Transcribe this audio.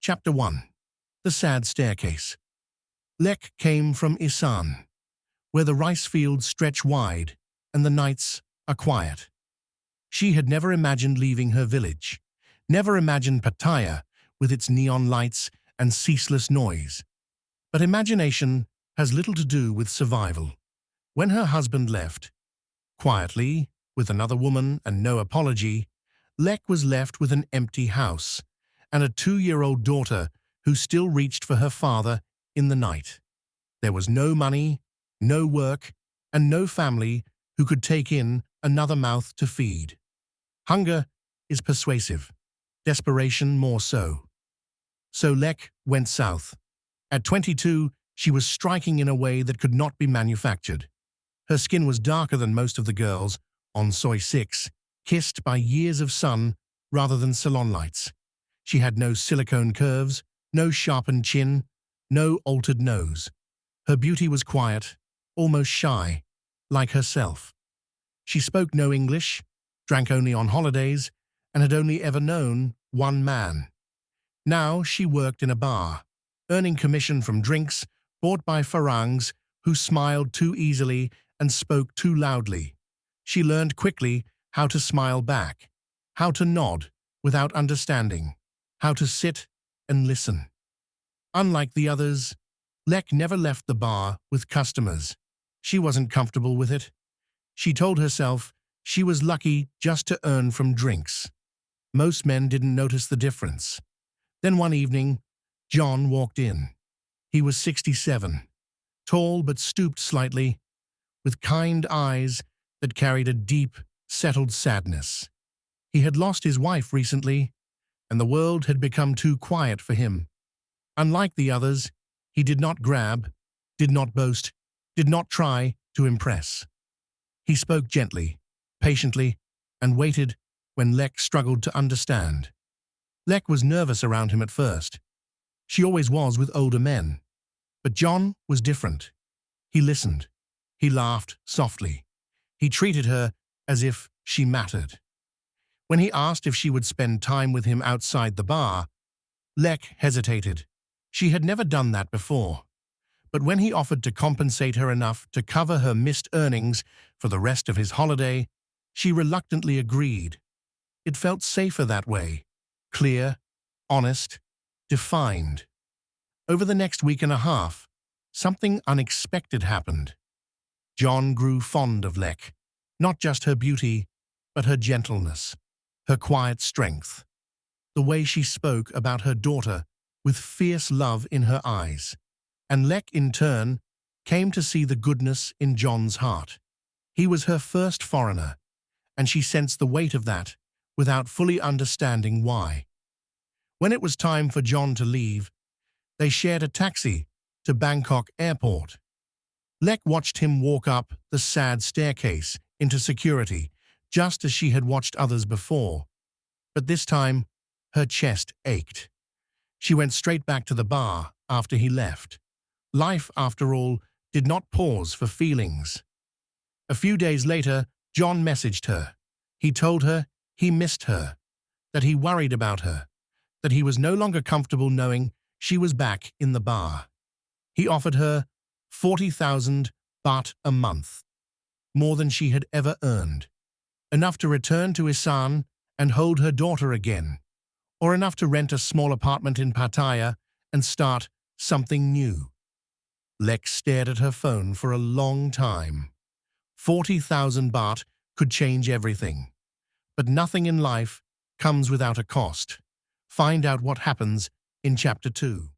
Chapter 1. The Sad Staircase. Lek came from Isan, where the rice fields stretch wide and the nights are quiet. She had never imagined leaving her village, never imagined Pattaya with its neon lights and ceaseless noise. But imagination has little to do with survival. When her husband left, quietly, with another woman and no apology, Lek was left with an empty house and a 2-year-old daughter who still reached for her father in the night. There was no money, no work, and no family who could take in another mouth to feed. Hunger is persuasive, desperation more so. So Lek went south. At 22, she was striking in a way that could not be manufactured. Her skin was darker than most of the girls on Soi 6, kissed by years of sun rather than salon lights. She had no silicone curves, no sharpened chin, no altered nose. Her beauty was quiet, almost shy, like herself. She spoke no English, drank only on holidays, and had only ever known one man. Now she worked in a bar, earning commission from drinks bought by Farangs who smiled too easily and spoke too loudly. She learned quickly how to smile back, how to nod without understanding, how to sit and listen. Unlike the others, Lek never left the bar with customers. She wasn't comfortable with it. She told herself she was lucky just to earn from drinks. Most men didn't notice the difference. Then one evening, John walked in. He was 67, tall but stooped slightly, with kind eyes that carried a deep, settled sadness. He had lost his wife recently, and the world had become too quiet for him. Unlike the others, he did not grab, did not boast, did not try to impress. He spoke gently, patiently, and waited when Lek struggled to understand. Lek was nervous around him at first. She always was with older men. But John was different. He listened. He laughed softly. He treated her as if she mattered. When he asked if she would spend time with him outside the bar, Lek hesitated. She had never done that before. But when he offered to compensate her enough to cover her missed earnings for the rest of his holiday, she reluctantly agreed. It felt safer that way, clear, honest, defined. Over the next week and a half, something unexpected happened. John grew fond of Lek, not just her beauty, but her gentleness, her quiet strength, the way she spoke about her daughter with fierce love in her eyes. And Lek, in turn, came to see the goodness in John's heart. He was her first foreigner, and she sensed the weight of that without fully understanding why. When it was time for John to leave, they shared a taxi to Bangkok Airport. Lek watched him walk up the sad staircase into security, just as she had watched others before. But this time, her chest ached. She went straight back to the bar after he left. Life, after all, did not pause for feelings. A few days later, John messaged her. He told her he missed her, that he worried about her, that he was no longer comfortable knowing she was back in the bar. He offered her 40,000 baht a month, more than she had ever earned, enough to return to Isan and hold her daughter again, or enough to rent a small apartment in Pattaya and start something new. Lek stared at her phone for a long time. 40,000 baht could change everything. But nothing in life comes without a cost. Find out what happens in Chapter 2.